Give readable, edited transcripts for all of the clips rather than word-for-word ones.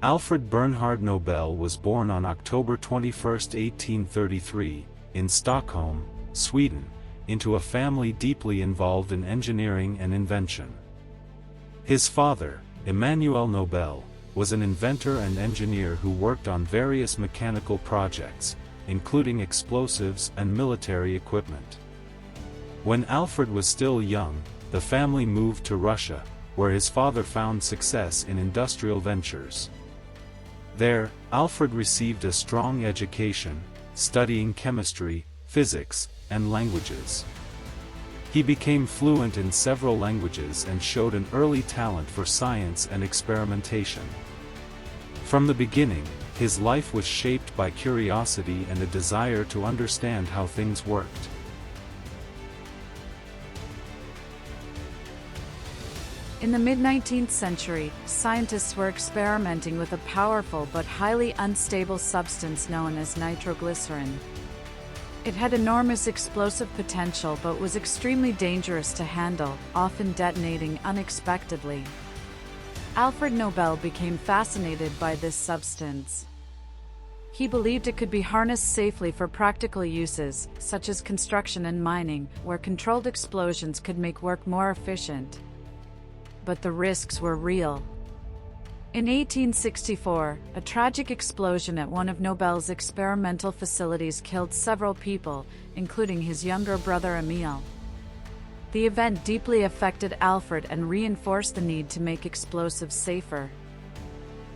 Alfred Bernhard Nobel was born on October 21, 1833, in Stockholm, Sweden, into a family deeply involved in engineering and invention. His father, Emanuel Nobel, was an inventor and engineer who worked on various mechanical projects, including explosives and military equipment. When Alfred was still young, the family moved to Russia, where his father found success in industrial ventures. There, Alfred received a strong education, studying chemistry, physics, and languages. He became fluent in several languages and showed an early talent for science and experimentation. From the beginning, his life was shaped by curiosity and a desire to understand how things worked. In the mid-19th century, scientists were experimenting with a powerful but highly unstable substance known as nitroglycerin. It had enormous explosive potential but was extremely dangerous to handle, often detonating unexpectedly. Alfred Nobel became fascinated by this substance. He believed it could be harnessed safely for practical uses, such as construction and mining, where controlled explosions could make work more efficient. But the risks were real. In 1864, a tragic explosion at one of Nobel's experimental facilities killed several people, including his younger brother Emil. The event deeply affected Alfred and reinforced the need to make explosives safer.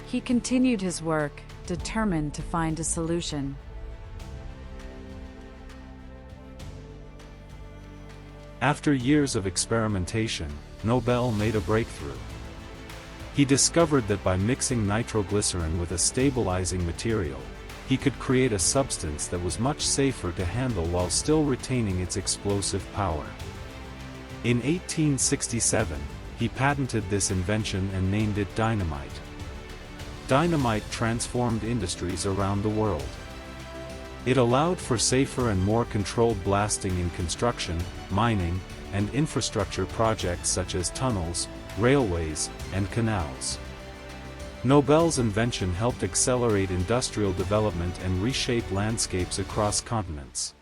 He continued his work, determined to find a solution. After years of experimentation, Nobel made a breakthrough. He discovered that by mixing nitroglycerin with a stabilizing material, he could create a substance that was much safer to handle while still retaining its explosive power. In 1867, he patented this invention and named it dynamite. Dynamite transformed industries around the world. It allowed for safer and more controlled blasting in construction, mining, and infrastructure projects such as tunnels, railways, and canals. Nobel's invention helped accelerate industrial development and reshape landscapes across continents.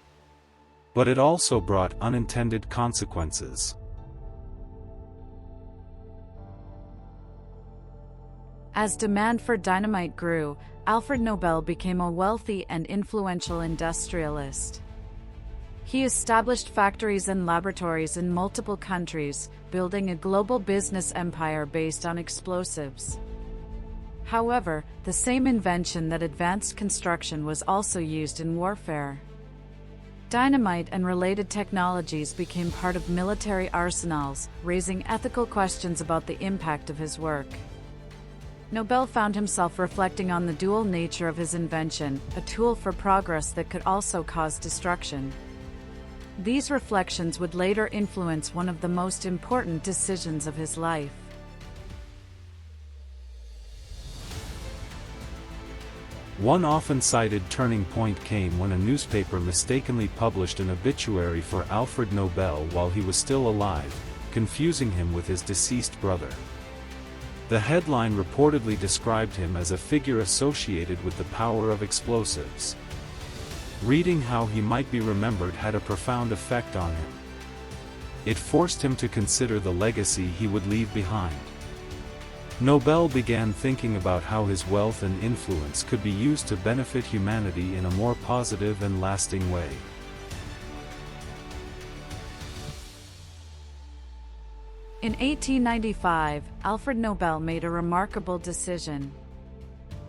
But it also brought unintended consequences. As demand for dynamite grew, Alfred Nobel became a wealthy and influential industrialist. He established factories and laboratories in multiple countries, building a global business empire based on explosives. However, the same invention that advanced construction was also used in warfare. Dynamite and related technologies became part of military arsenals, raising ethical questions about the impact of his work. Nobel found himself reflecting on the dual nature of his invention, a tool for progress that could also cause destruction. These reflections would later influence one of the most important decisions of his life. One often cited turning point came when a newspaper mistakenly published an obituary for Alfred Nobel while he was still alive, confusing him with his deceased brother. The headline reportedly described him as a figure associated with the power of explosives. Reading how he might be remembered had a profound effect on him. It forced him to consider the legacy he would leave behind. Nobel began thinking about how his wealth and influence could be used to benefit humanity in a more positive and lasting way. In 1895, Alfred Nobel made a remarkable decision.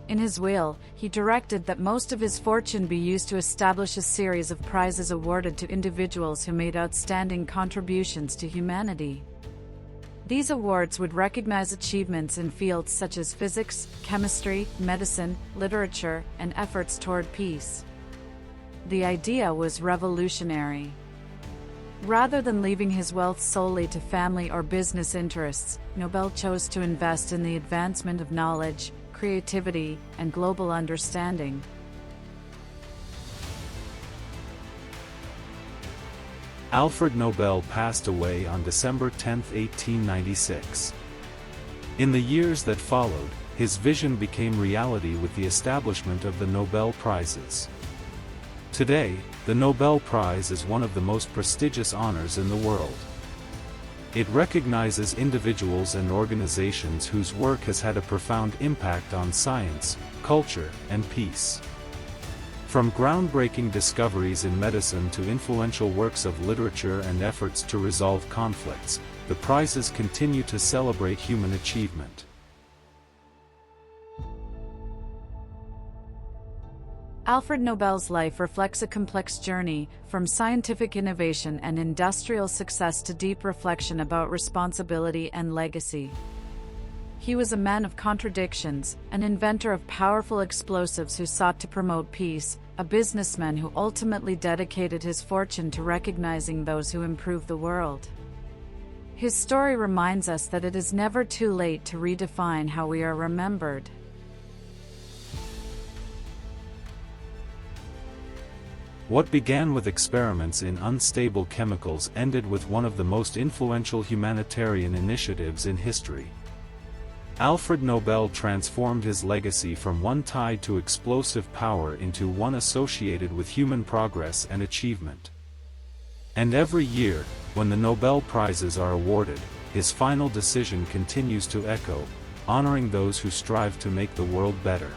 In his will, he directed that most of his fortune be used to establish a series of prizes awarded to individuals who made outstanding contributions to humanity. These awards would recognize achievements in fields such as physics, chemistry, medicine, literature, and efforts toward peace. The idea was revolutionary. Rather than leaving his wealth solely to family or business interests, Nobel chose to invest in the advancement of knowledge, creativity, and global understanding. Alfred Nobel passed away on December 10, 1896. In the years that followed, his vision became reality with the establishment of the Nobel Prizes. Today, the Nobel Prize is one of the most prestigious honors in the world. It recognizes individuals and organizations whose work has had a profound impact on science, culture, and peace. From groundbreaking discoveries in medicine to influential works of literature and efforts to resolve conflicts, the prizes continue to celebrate human achievement. Alfred Nobel's life reflects a complex journey, from scientific innovation and industrial success to deep reflection about responsibility and legacy. He was a man of contradictions, an inventor of powerful explosives who sought to promote peace, a businessman who ultimately dedicated his fortune to recognizing those who improve the world. His story reminds us that it is never too late to redefine how we are remembered. What began with experiments in unstable chemicals ended with one of the most influential humanitarian initiatives in history. Alfred Nobel transformed his legacy from one tied to explosive power into one associated with human progress and achievement. And every year, when the Nobel Prizes are awarded, his final decision continues to echo, honoring those who strive to make the world better.